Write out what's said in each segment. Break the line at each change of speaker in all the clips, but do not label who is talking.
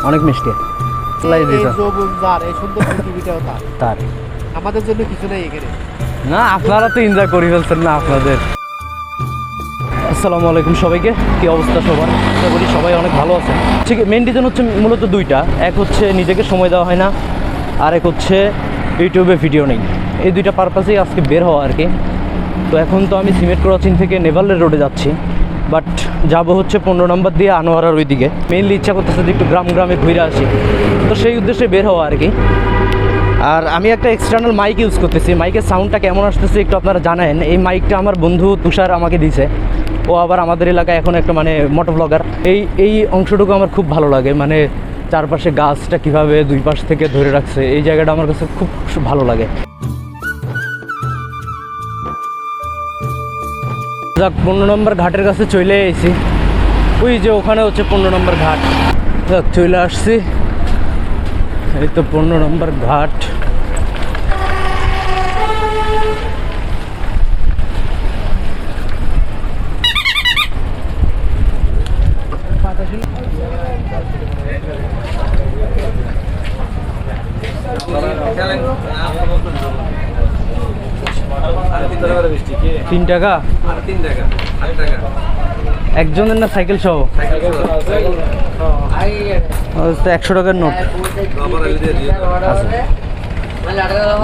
অনেক মিষ্টি। তার
আমাদের জন্য কিছু নাই এখানে।
না, আপনারা তো এনজয় করে ফেলছেন না আপনাদের। আসসালামু আলাইকুম সবাইকে, কী অবস্থা সবার? আশা করি সবাই অনেক ভালো আছেন। ঠিক, মেন রিজন হচ্ছে মূলত দুইটা। এক হচ্ছে নিজেকে সময় দেওয়া হয় না, আর এক হচ্ছে ইউটিউবে ভিডিও নেই। এই দুইটা পারপাসেই আজকে বের হওয়া আর কি। তো এখন তো আমি সিমেন্ট ক্রসিং থেকে নেভালের রোডে যাচ্ছি, বাট যাব হচ্ছে 15 নম্বর দিয়ে আনোয়ারার ওই দিকে। মেইনলি ইচ্ছা করতেছে যে একটু গ্রামে ঘুরে আসি, তো সেই উদ্দেশ্যে বের হওয়া আর কি। আর আমি একটা এক্সটার্নাল মাইক ইউজ করতেছি। মাইকের সাউন্ডটা কেমন আসতেছে একটু আপনারা জানেন। এই মাইকটা আমার বন্ধু তুষার আমাকে দিয়েছে। ও আবার আমাদের এলাকায় এখন একটা মানে মোটো ব্লগার। এই অংশটুকু আমার খুব ভালো লাগে, মানে চারপাশে গাছটা কীভাবে দুই পাশ থেকে ধরে রাখছে, এই জায়গাটা আমার কাছে খুব ভালো লাগে। যাক, 15 নম্বর ঘাটের কাছে চলে এসেছি। ওই যে ওখানে হচ্ছে 15 নম্বর ঘাট। যাক, চলে আসছি। এই তো 15 নম্বর ঘাট। টাকা একজনের না সাইকেল সহ 100 টাকার নোট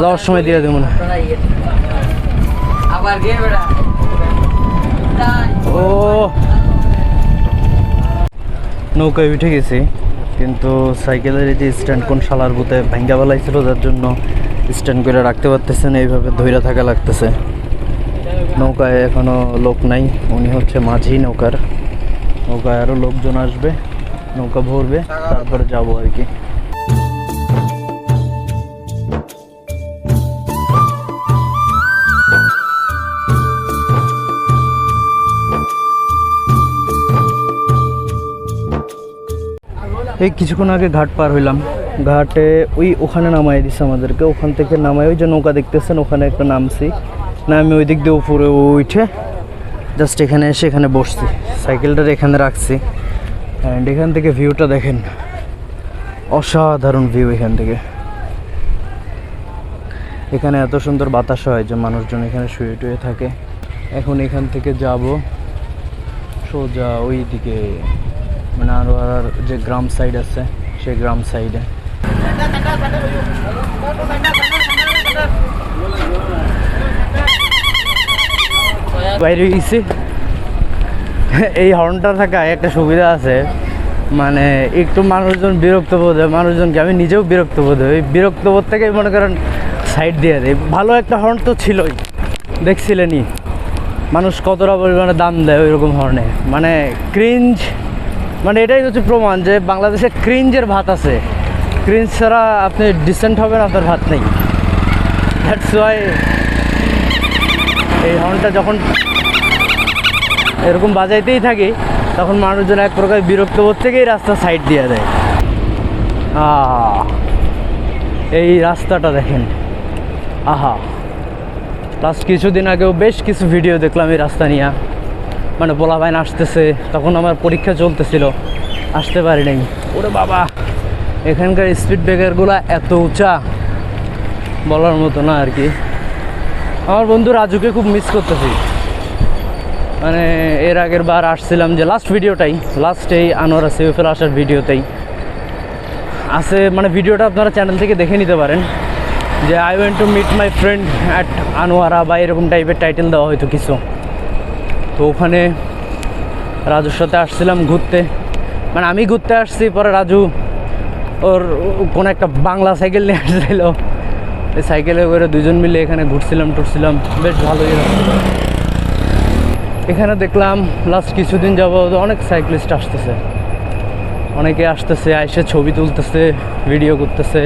যাওয়ার সময় দিয়ে দেবো না। ও নৌকায় উঠে গেছি, কিন্তু সাইকেলের এই যে স্ট্যান্ড কোন শালার বুতে ভাঙ্গা বেলাইছিল, যার জন্য স্ট্যান্ড করে রাখতে পারতেছে না, এইভাবে ধইরা থাকা লাগতেছে। নৌকায় এখনও লোক নাই, উনি হচ্ছে মাঝি নৌকার। নৌকায় আরও লোকজন আসবে, নৌকা ভরবে, তারপরে যাবো আর কি। এই কিছুক্ষণ আগে ঘাট পার হইলাম। ঘাটে ওখানে নামাই দিছে আমাদেরকে। ওখান থেকে নামাই ওই যে নৌকা দেখতেছেন ওখানে একটা নামছি, আমি ওই দিক দিয়ে উপরে উঠে জাস্ট এখানে এসে এখানে বসছি, সাইকেলটা এখানে রাখছি। অ্যান্ড এখান থেকে ভিউটা দেখেন, অসাধারণ ভিউ এখান থেকে। এখানে এত সুন্দর বাতাস হয় যে মানুষজন এখানে শুয়ে টুয়ে থাকে। এখন এখান থেকে যাব সোজা ওই দিকে, মানে আরও আর যে গ্রাম সাইড আছে সেই গ্রাম সাইডে। বাইরে গেছি। এই হর্নটা থাকায় একটা সুবিধা আছে, মানে একটু মানুষজন বিরক্ত বোধ হয়, মানুষজনকে আমি নিজেও বিরক্ত বোধ হয়। বিরক্ত বোধ থেকে মনে করেন সাইড দিয়ে দেয়। ভালো একটা হর্ন তো ছিলই, দেখছিলেনই মানুষ কতটা পরিমাণে দাম দেয় ওই রকম হর্নে। মানে ক্রিঞ্জ, মানে এটাই হচ্ছে প্রমাণ যে বাংলাদেশে ক্রিঞ্জের ভাত আছে। ক্রিঞ্জ ছাড়া আপনি ডিসেন্ট হবেন, আপনার ভাত নেই। দ্যাটস ওয়াই এই হর্নটা যখন এরকম বাজাইতেই থাকি তখন মানুষজন এক প্রকার বিরক্ত বোধ থেকেই রাস্তা সাইড দিয়ে দেয়। এই রাস্তাটা দেখেন, আহা। লাস্ট কিছুদিন আগেও বেশ কিছু ভিডিও দেখলাম এই রাস্তা নিয়ে, মানে পোলাপাইন আসতেছে, তখন আমার পরীক্ষা চলতেছিল, আসতে পারি নাই। ওরে বাবা, এখানকার স্পিড ব্রেকারগুলো এত উঁচা বলার মতো না আর কি। আমার বন্ধু রাজুকে খুব মিস করতেছি। মানে এর আগের বার আসছিলাম যে লাস্ট ভিডিওটাই, লাস্টেই আনোয়ারা সিওফেল আসার ভিডিওতেই আছে, মানে ভিডিওটা আপনারা চ্যানেল থেকে দেখে নিতে পারেন, যে I went to meet my friend at Anwara বা এরকম টাইপের টাইটেল দেওয়া হয়তো কিছু। তো ওখানে রাজুর সাথে আসছিলাম ঘুরতে, মানে আমি ঘুরতে আসছি, পরে রাজু ওর কোনো একটা বাংলা সাইকেল নিয়ে আসছিল, এই সাইকেলে করে দুজন মিলে এখানে ঘুরছিলাম টুরছিলাম, বেশ ভালোই। এখানে দেখলাম লাস্ট কিছুদিন যাবত অনেক সাইক্লিস্ট আসতেছে, অনেকে আসতেছে, আইসে ছবি তুলতেছে, ভিডিও করতেছে।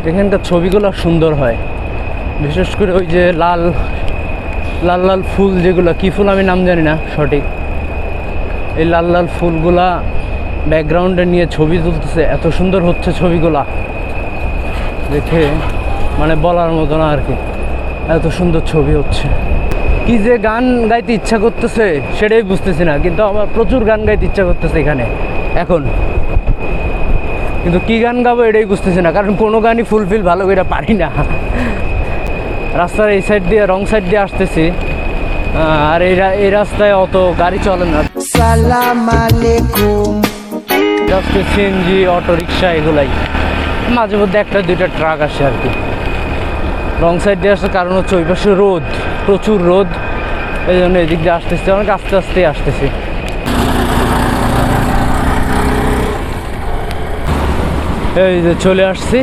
এখানকার ছবিগুলো সুন্দর হয়, বিশেষ করে ওই যে লাল লাল লাল ফুল, যেগুলো কী ফুল আমি নাম জানি না সঠিক, এই লাল লাল ফুলগুলা ব্যাকগ্রাউন্ডে নিয়ে ছবি তুলতেছে, এত সুন্দর হচ্ছে ছবিগুলা দেখে, মানে বলার মতো না আর কি, এত সুন্দর ছবি হচ্ছে। কি যে গান গাইতে ইচ্ছা করতেছে সেটাই বুঝতেছি না, কিন্তু আমার প্রচুর গান গাইতে ইচ্ছা করতেছে এখানে এখন। কিন্তু কী গান গাবো এটাই বুঝতেছি না, কারণ কোনো গানই ফুলফিল ভালো করে পারি না। রাস্তার এই সাইড দিয়ে রং সাইড দিয়ে আসতেছি, আর এই রাস্তায় অত গাড়ি চলে না। সালাম আলাইকুম। জাস্ট সিএনজি, অটো রিক্সা এগুলাই, মাঝে মধ্যে একটা দুইটা ট্রাক আসে আর কি। রং সাইড দিয়ে আসার কারণ হচ্ছে ওই পাশে রোদ, প্রচুর রোদ, এই জন্য এদিক দিয়ে আসতেছি, অনেক আস্তে আস্তেই আসতেছি। এই যে চলে আসছি,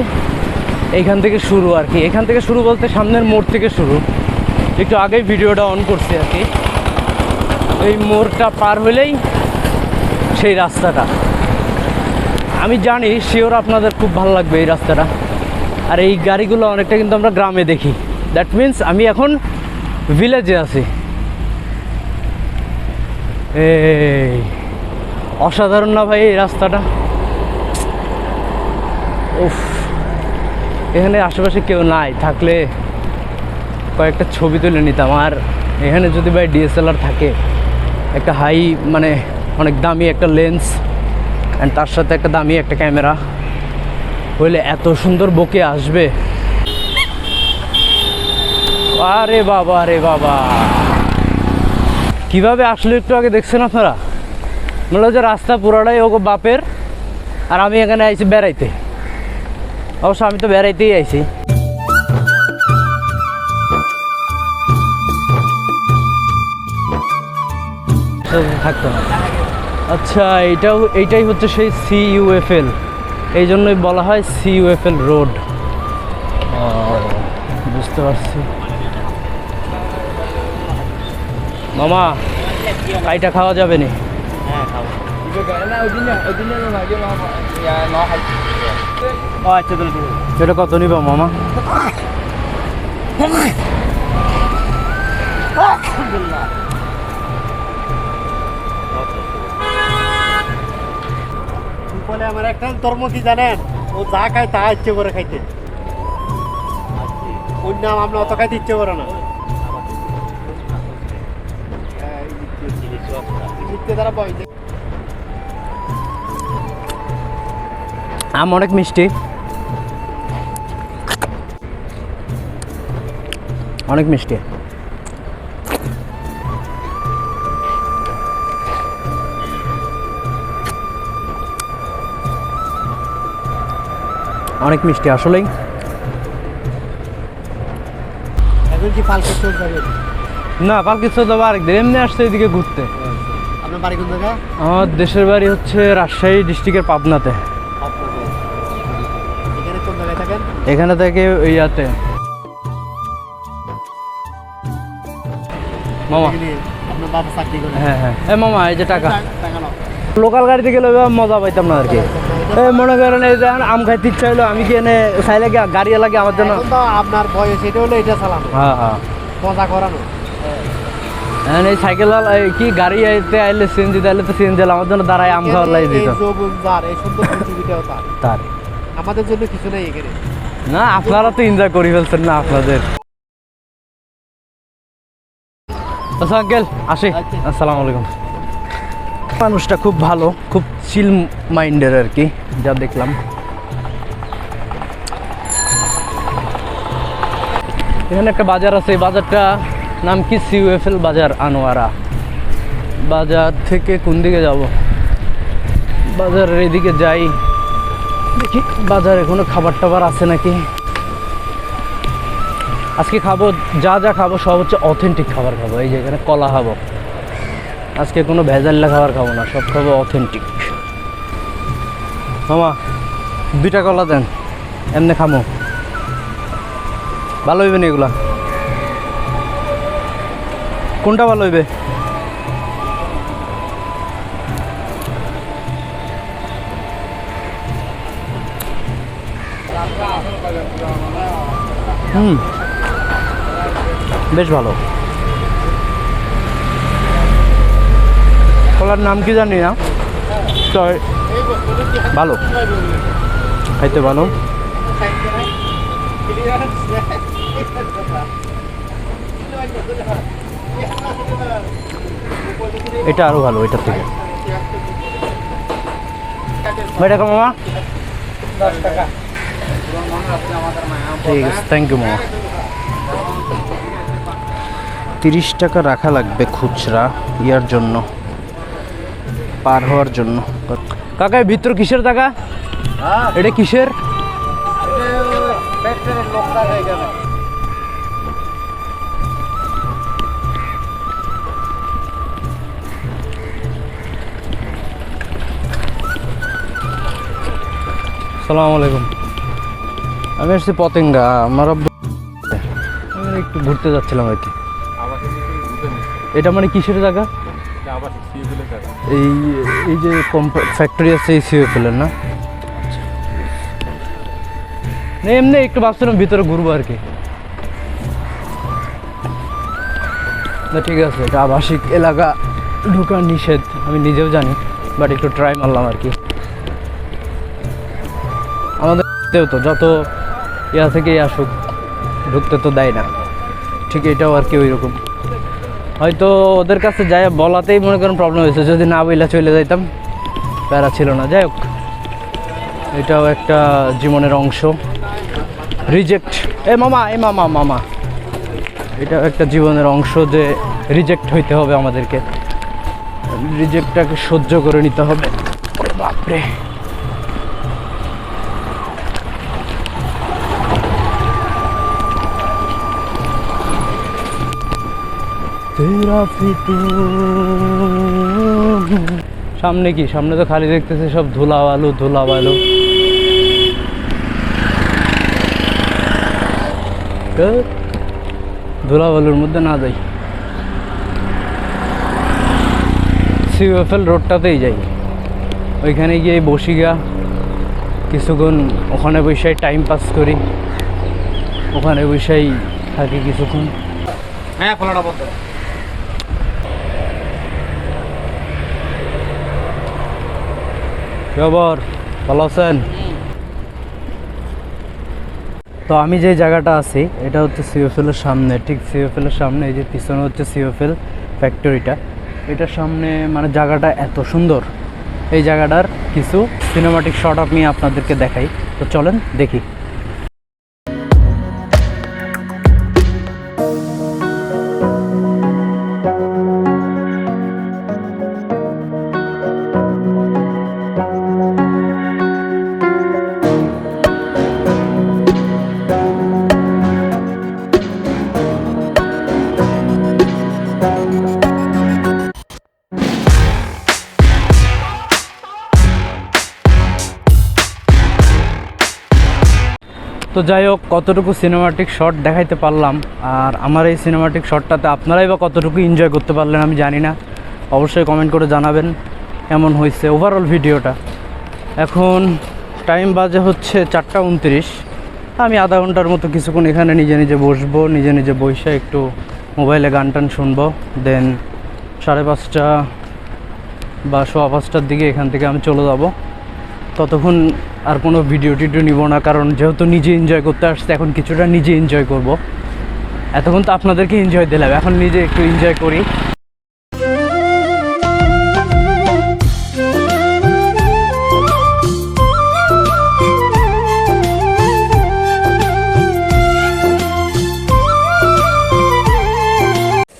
এইখান থেকে শুরু আর কি। এখান থেকে শুরু বলতে সামনের মোড় থেকে শুরু। একটু আগেই ভিডিওটা অন করছি আর কি। এই মোড়টা পার হলেই সেই রাস্তাটা। আমি জানি শিওর আপনাদের খুব ভালো লাগবে এই রাস্তাটা। আর এই গাড়িগুলো অনেকটা কিন্তু আমরা গ্রামে দেখি, দ্যাট মিন্স আমি এখন ভিলেজে আছি। এই অসাধারণ না ভাই এই রাস্তাটা? উফ, এখানে আশেপাশে কেউ নাই, থাকলে কয়েকটা ছবি তুলে নিতাম। আর এখানে যদি ভাই ডিএসএলআর থাকে, একটা হাই মানে অনেক দামি একটা লেন্স অ্যান্ড তার সাথে একটা দামি একটা ক্যামেরা হইলে এত সুন্দর বকে আসবে। আরে বাবা, আরে বাবা, কিভাবে আসলে একটু আগে দেখছেন আপনারা? মনে হচ্ছে রাস্তা পুরোটাই ওগো বাপের, আর আমি এখানে আইছি বেড়াইতে। অবশ্য আমি তো বেড়াইতেই আইছি। থাকতো না। আচ্ছা, এইটাই হচ্ছে সেই CUFL, এই জন্যই বলা হয় CUFL রোড। বুঝতে পারছি। মামা, কাইটা খাওয়া যাবে নি? সেটা কত নিবা মামা?
বলে আমার একটা ধর্ম কি জানেন, ও যা খায় তা ইচ্ছে করে খাইতে, ওর নাম আমরা অত খাইতে ইচ্ছে করে না।
আম অনেক মিষ্টি, অনেক মিষ্টি। অনেক মিষ্টি আসলেই।
এখন কি পালকি চোর যাবে?
না, পালকি চোর যাবো আরেকদিন। এমনি আসছে এদিকে ঘুরতে।
আপনার বাড়ি কোন জায়গা?
আমার দেশের বাড়ি হচ্ছে রাজশাহী ডিস্ট্রিক্টের পাবনাতে।
এখানে কোন জায়গায় থাকেন?
এখানে থেকে ইয়াতে মামা।
আপনার বাবা চাকরি করে?
হ্যাঁ হ্যাঁ। এ মামা, এই যে টাকা।
টাকা নাও।
লোকাল গাড়িতে গেলে মজা পাইতাম না আর কি। এই মনে করেন এই যে আম খাইতে ইচ্ছা হলো, আমি কি এনে চাইলে গাড়ি লাগে আমার জন্য?
এখন তো আপনার বয়স এটা হলো এটা চালানো,
হ্যাঁ হ্যাঁ,
মজা করানো।
এই সাইকেল কি গাড়ি আইলে সিএনজি আইলে তো সিএনজি আমার জন্য দাঁড়ায় আম খাওয়ার লাই দিত।
এই সুন্দর পৃথিবীটাও তার, আমাদের জন্য কিছু নেই এখানে।
না, আপনারা তো এনজয় করে ফেলছেন না আপনাদের। আচ্ছা আঙ্কেল, আসি। আসসালামু আলাইকুম। মানুষটা খুব ভালো, খুব চিল মাইন্ডের আর কি, যা দেখলাম। এখানে একটা বাজার আছে, এই বাজারটা নাম কি? CUFL বাজার আনোয়ারা। বাজার থেকে কোন দিকে যাব? বাজারের এদিকে যাই, দেখি বাজারে কোনো খাবার টাবার আছে নাকি। আজকে খাবো, যা যা খাবো সব হচ্ছে অথেন্টিক খাবার খাবো। এই যে এখানে কলা খাবো, আজকে কোনো ভেজাল্লা খাবার খাবো না, সব খাবো অথেন্টিক। মামা, 2টা কলা দেন, এমনি খামো, ভালো হইবে না এগুলা? কোনটা ভালো হইবে? বেশ ভালো। কলার নাম কি জানি না, ভালো, খাইতে ভালো। এটা আরো ভালো এটার থেকে। ভাই টাকা মামা, ঠিক আছে, থ্যাংক ইউ মামা। 30 টাকা রাখা লাগবে খুচরা ইয়ার জন্য, পার হওয়ার জন্য। কাকা ভিতর কিসের টাকা? এটা কিসের? আসসালামু আলাইকুম। আমি আসছি পতেঙ্গা, আমার আমি একটু ঘুরতে যাচ্ছিলাম আর কি। এটা মানে কিসের জায়গা? এই এই যে ফ্যাক্টরি আছে এই সিওফেলের না? এমনি একটু ভাবছিলাম ভিতরে ঘুরবো আর কি। না ঠিক আছে, এটা আবাসিক এলাকা, ঢোকা নিষেধ আমি নিজেও জানি, বাট একটু ট্রাই মারলাম আর কি। আমাদের তো যত ইয়া থেকেই আসুক ঢুকতে তো দেয় না, ঠিক এটাও আর কি ওই রকম। হয়তো ওদের কাছে যাই বলাতেই মনে করেন প্রবলেম হয়েছে, যদি না বইলা চলে যাইতাম প্যারা ছিল না। যাই হোক, এটাও একটা জীবনের অংশ। রিজেক্ট, মামা এটাও একটা জীবনের অংশ যে রিজেক্ট হইতে হবে আমাদেরকে, রিজেক্টটাকে সহ্য করে নিতে হবে। বাপরে, সামনে কি? সামনে তো খালি দেখতেছে সব ধুলা বালু। ধুলা বালুর মধ্যে না যাই, সিওএফএল রোডটাতেই যাই। ওইখানে গিয়ে বসি গা কিছুক্ষণ, ওখানে বসেই টাইম পাস করি, ওখানে বসেই থাকি কিছুক্ষণ।
হ্যাঁ, খোলাটা বন্ধ।
খবর, ভালো আছেন? তো আমি যে জায়গাটা আছি এটা হচ্ছে সিওএফএলের সামনে, ঠিক সিওএফএলের সামনে। এই যে পিছনে হচ্ছে সিওএফএল ফ্যাক্টরিটা, এটার সামনে মানে জায়গাটা এত সুন্দর। এই জায়গাটার কিছু সিনেমাটিক শট আমি আপনাদেরকে দেখাই, তো চলেন দেখি। তো যাই হোক, কতটুকু সিনেমাটিক শট দেখাইতে পারলাম, আর আমার এই সিনেমাটিক শটটাতে আপনারাই বা কতটুকু এনজয় করতে পারলেন আমি জানি না। অবশ্যই কমেন্ট করে জানাবেন কেমন হয়েছে ওভারঅল ভিডিওটা। এখন টাইম বাজে হচ্ছে 4টা 29। আমি আধা ঘন্টার মতো কিছুক্ষণ এখানে নিজে নিজে বসবো, নিজে বসে একটু মোবাইলে গান টান শুনবো। দেন 5:30 বা 5:15টার দিকে এখান থেকে আমি চলে যাব। ততক্ষণ আর কোনো ভিডিও টিডিও নিব না, কারণ যেহেতু নিজে এনজয় করতে আসছে, এখন কিছুটা নিজে এনজয় করব। এতক্ষণ তো আপনাদেরকে এনজয় দিলাম, এখন নিজে একটু এনজয় করি।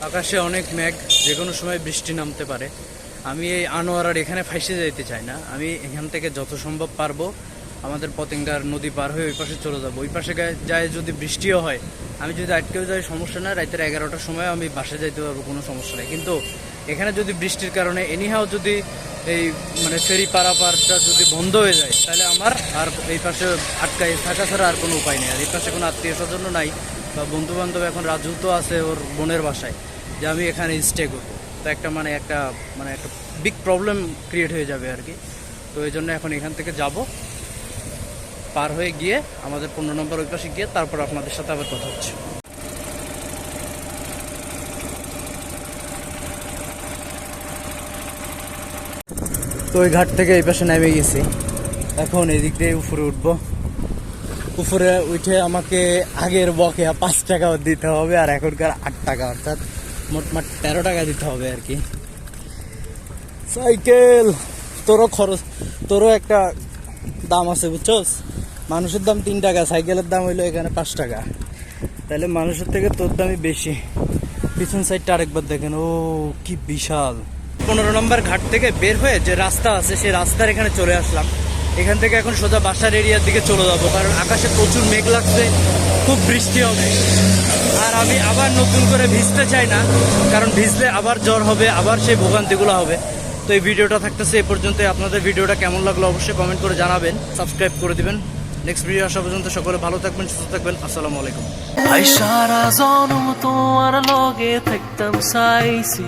আকাশে অনেক মেঘ, যে কোনো সময় বৃষ্টি নামতে পারে। আমি এই আনোয়ারার এখানে ফাইসে যাইতে চাই না, আমি এখান থেকে যত সম্ভব পারবো আমাদের পতেঙ্গার নদী পার হয়ে ওই পাশে চলে যাবো। ওই পাশে যায় যদি বৃষ্টিও হয়, আমি যদি আটকেও যাই সমস্যা না, রাতের 11টার সময় আমি বাসে যাইতে পারবো, কোনো সমস্যা নেই। কিন্তু এখানে যদি বৃষ্টির কারণে এনিহাও যদি এই মানে ফেরি পারাপারটা যদি বন্ধ হয়ে যায়, তাহলে আমার আর এই পাশে আটকাই থাকা ছাড়া আর কোনো উপায় নেই। আর এই পাশে কোনো আত্মীয় স্বজনও নাই বা বন্ধু বান্ধব। এখন রাজু তো আছে ওর বোনের বাসায়, যে আমি এখানে স্টে করবো, তো একটা বিগ প্রবলেম ক্রিয়েট হয়ে যাবে আর কি। তো এই জন্য এখন এখান থেকে যাব, পার হয়ে গিয়ে আমাদের 15 নম্বর ওই পাশে গিয়ে তারপর আপনাদের সাথে আবার কথা হচ্ছে। তো ওই ঘাট থেকে এই পাশে নেমে গেছি, এখন এদিক দিয়ে উপরে উঠবো। উপরে উঠে আমাকে আগের বকেয়া 5 টাকা দিতে হবে, আর এখনকার 8 টাকা, অর্থাৎ মোটমাট 13 টাকা দিতে হবে আর কি। সাইকেল তোরও খরচ, তোরও একটা দাম আছে বুঝছোস, মানুষের দাম 3 টাকা, সাইকেলের দাম হইলো এখানে 5 টাকা, তাহলে মানুষের থেকে তোর দামই বেশি। পিছন সাইডটা আরেকবার দেখেন, ও কি বিশাল। 15 নম্বর ঘাট থেকে বের হয়ে যে রাস্তা আছে সেই রাস্তার এখানে চলে আসলাম। এখান থেকে এখন সোজা বাসার এরিয়ার দিকে চলে যাবো, কারণ আকাশে প্রচুর মেঘ লাগছে, খুব বৃষ্টি হবে। আর আমি আবার নতুন করে ভিজতে চাই না, কারণ ভিজলে আবার জ্বর হবে, আবার সেই ভোগান্তিগুলো হবে। তো এই ভিডিওটা থাকতেছে এই পর্যন্ত। আপনাদের ভিডিওটা কেমন লাগলো অবশ্যই কমেন্ট করে জানাবেন, সাবস্ক্রাইব করে দিবেন। নেক্সট ভিডিও আসা পর্যন্ত সকলে ভালো থাকবেন, সুস্থ থাকবেন। আসসালামু আলাইকুম।
আই সারা জনম তোমার লগে থাকতাম চাইছি,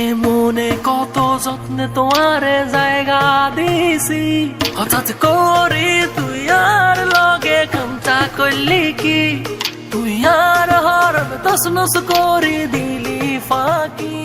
এ মনে কত যত্নে তোমারে জায়গা দিছি। হঠাৎ করে তুই আর লগে কামটা করলি কি, তুই আর হরণ তসনস করে দিলি ফাঁকি।